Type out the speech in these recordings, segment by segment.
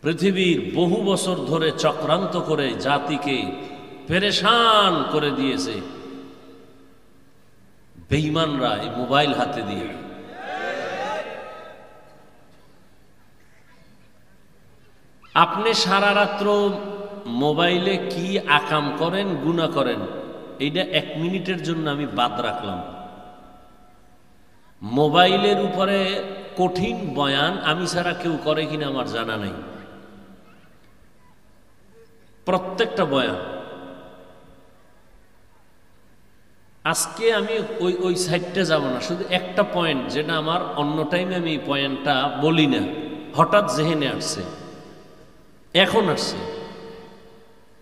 পৃথিবীর বহু বছর ধরে চক্রান্ত করে জাতিকে পেরেশান করে দিয়েছে বেঈমানরা এই মোবাইল হাতে দিয়ে। আপনি সারা রাত্র মোবাইলে কি আকাম করেন, গুনাহ করেন, এইটা 1 মিনিটের জন্য আমি বাদ রাখলাম। মোবাইলের উপরে কঠিন বয়ান আমি ছাড়া কেউ করে কিনা আমার জানা নাই। প্রত্যেকটা বয়ান আজকে আমি ওই সাইডটা যাব না, শুধু একটা পয়েন্ট যেটা আমার অন্য টাইমে আমি এই পয়েন্টটা বলি না, হঠাৎ জেহেনে আসছে, এখন আসছে।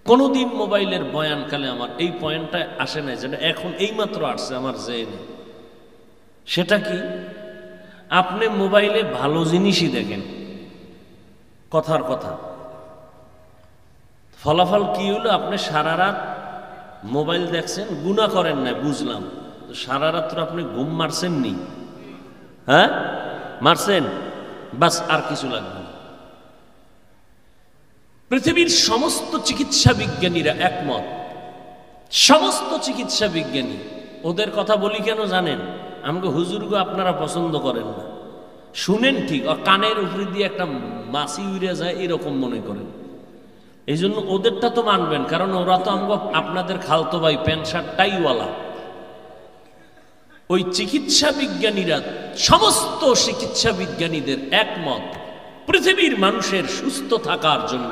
কোনোদিন মোবাইলের বয়ানকালে আমার এই পয়েন্টটা আসে নাই, যেটা এখন এইমাত্র আসছে আমার জেহেনে। সেটা কি? আপনি মোবাইলে ভালো জিনিসই দেখেন, কথার কথা, ফলাফল কি হলো? আপনি সারা রাত মোবাইল দেখছেন, গুনাহ করেন না, বুঝলাম। সারা রাত্র আপনি ঘুম মারছেন নি? হ্যাঁ, মারছেন। বাস, আর কিছু লাগবে না। পৃথিবীর সমস্ত চিকিৎসা বিজ্ঞানীরা একমত, সমস্ত চিকিৎসা বিজ্ঞানী। ওদের কথা বলি কেন জানেন? আমাকে হুজুরগো আপনারা পছন্দ করেন না, শুনেন ঠিক, কানের উপরে দিয়ে একটা মাছি উড়ে যায় এরকম মনে করেন। এই জন্য ওদেরটা তো মানবেন, কারণ ওরা তো আমাকে আপনাদের খালতো ভাই, প্যান্ট শার্ট টাইওয়ালা। ওই চিকিৎসা বিজ্ঞানীরা, সমস্ত চিকিৎসা বিজ্ঞানীদের একমত, পৃথিবীর মানুষের সুস্থ থাকার জন্য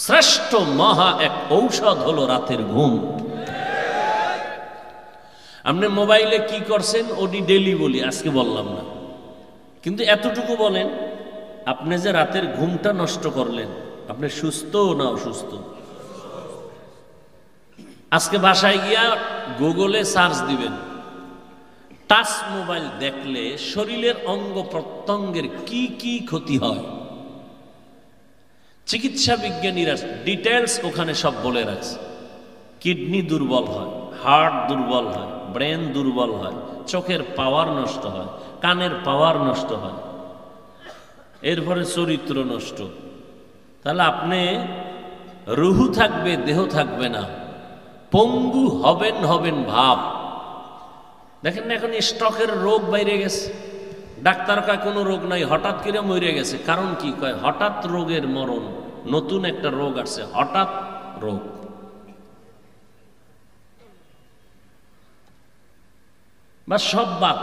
শ্রেষ্ঠ মহা এক ঔষধ হলো রাতের ঘুম। আপনি মোবাইলে কি করছেন ওটি ডেলি বলি, আজকে বললাম না, কিন্তু এতটুকু বলেন, আপনি যে রাতের ঘুমটা নষ্ট করলেন, আপনি সুস্থ না অসুস্থ? আজকে বাসায় গিয়া গুগলে সার্চ দিবেন, টাচ মোবাইল দেখলে শরীরের অঙ্গ প্রত্যঙ্গের কি কি ক্ষতি হয়। চিকিৎসা বিজ্ঞানীরা ডিটেলস ওখানে সব বলে রাখছে। কিডনি দুর্বল হয়, হার্ট দুর্বল হয়, ব্রেন দুর্বল হয়, চোখের পাওয়ার নষ্ট হয়, কানের পাওয়ার নষ্ট হয়, এরপরে চরিত্র নষ্ট। তাহলে আপনি রুহু থাকবে, দেহ থাকবে না, পঙ্গু হবেন হবেন ভাব। দেখেন না এখন স্ট্রোকের রোগ বাইরে গেছে, ডাক্তার কয় কোনো রোগ নাই, হঠাৎ করে মরে গেছে। কারণ কি? কয় হঠাৎ রোগের মরণ, নতুন একটা রোগ আসছে, হঠাৎ রোগ। বা সব বাদ,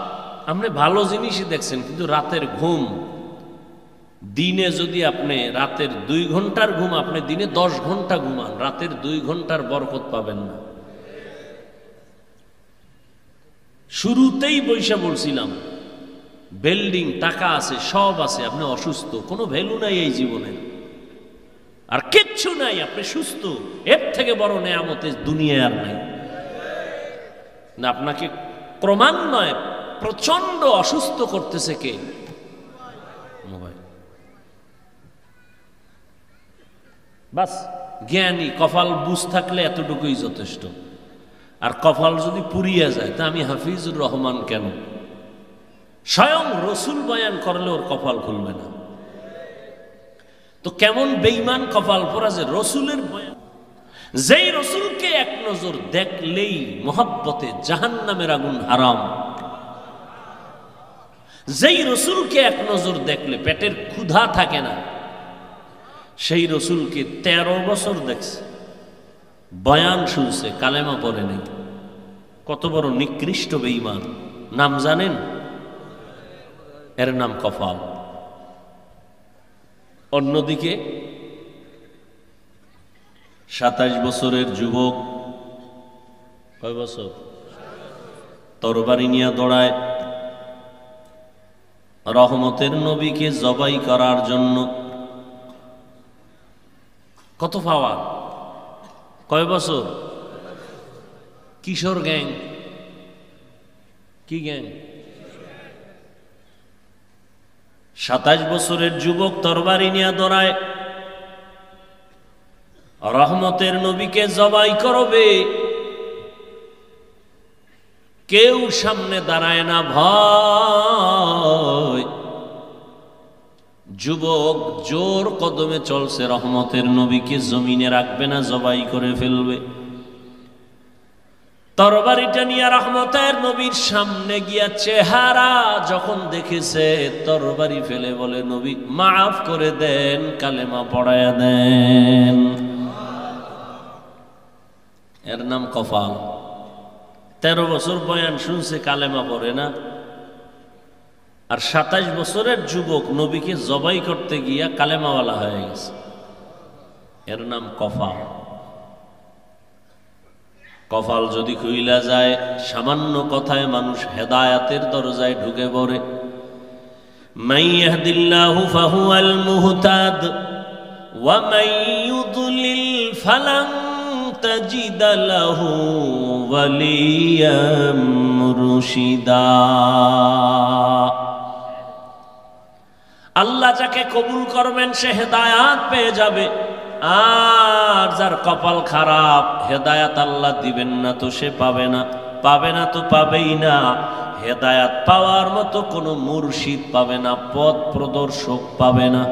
আপনি ভালো জিনিসই দেখছেন, কিন্তু রাতের ঘুম, দিনে যদি আপনি রাতের 2 ঘন্টার ঘুম, আপনি দিনে 10 ঘন্টা ঘুমান, রাতের 2 ঘন্টার বরকত পাবেন না। শুরুতেই বৈশা বলছিলাম, বিল্ডিং, টাকা আছে, সব আছে, আপনি অসুস্থ, কোনো ভ্যালু নাই এই জীবনে, আর কিচ্ছু নাই, আপনি সুস্থ, এর থেকে বড় নেয়ামতে দুনিয়ায় আর নাই। না, আপনাকে ক্রমান্বয়ে প্রচন্ড অসুস্থ করতেছে কে? মোবাইল। বাস, জ্ঞানী কপাল বুঝ থাকলে এতটুকুই যথেষ্ট। আর কপাল যদি পুড়িয়ে যায়, তা আমি হাফিজুর রহমান কেন? স্বয়ং রসুল বয়ান করলে ওর কপাল খুলবে না। তো কেমন বেঈমান কপাল পরা যে রসুলের বয়ান, যেই রসুলকে এক নজর দেখলেই মোহাব্বতে জাহান্নামের আগুন হারাম, যেই রসুলকে এক নজর দেখলে পেটের ক্ষুধা থাকে না, সেই রসুলকে 13 বছর দেখছে, বয়ান শুনছে, কালেমা পড়ে নেই। কত বড় নিকৃষ্ট বেঈমান! নাম জানেন? এর নাম কপাল। অন্যদিকে 27 বছরের যুবক, কয় বছর, তরবারি নিয়ে দৌড়ায় রহমতের নবীকে জবাই করার জন্য। কত পাওয়ার! কয় বছর? কিশোর গ্যাং। কি গ্যাং? 27 বছরের যুবক তরবারি নিয়ে দৌড়ায় রহমতের নবীকে জবাই করবে, কেউ সামনে দাঁড়ায় না, ভয় যুবক জোর কদমে চলছে, রহমতের নবীকে জমিনে রাখবে না, জবাই করে ফেলবে। তরবারিটা নিয়ে রহমতের নবীর সামনে গিয়া চেহারা যখন দেখেছে, তরবারি ফেলে বলে, নবী মাফ করে দেন, কালেমা পড়ায়া দেন। এর নাম কফাল। 13 বছর বয়ান শুনছে, কালেমা পড়ে না। আর 27 বছরের যুবক নবীকে জবাই করতে গিয়া কালেমাওয়ালা হয়ে গেছে। এর নাম কফাল। কপাল যদি খুইলা যায়, সামান্য কথায় মানুষ হেদায়াতের দরজায় ঢুকে পড়ে। মান ইয়াহদিল্লাহু ফাহুয়াল মুহতাদ ওয়া মান ইউদ্লিল ফালান তাজিদ লাহু ওয়ালিয়াম মুরশিদা। আল্লাহ যাকে কবুল করবেন সে হেদায়াত পেয়ে যাবে, আর যার কপাল খারাপ, হেদায়াত আল্লাহ দিবেন না তো সে পাবে না, পাবে না তো পাবেই না। হেদায়াত পাওয়ার মতো কোনো মুর্শিদ পাবে না, পথ প্রদর্শক পাবে না।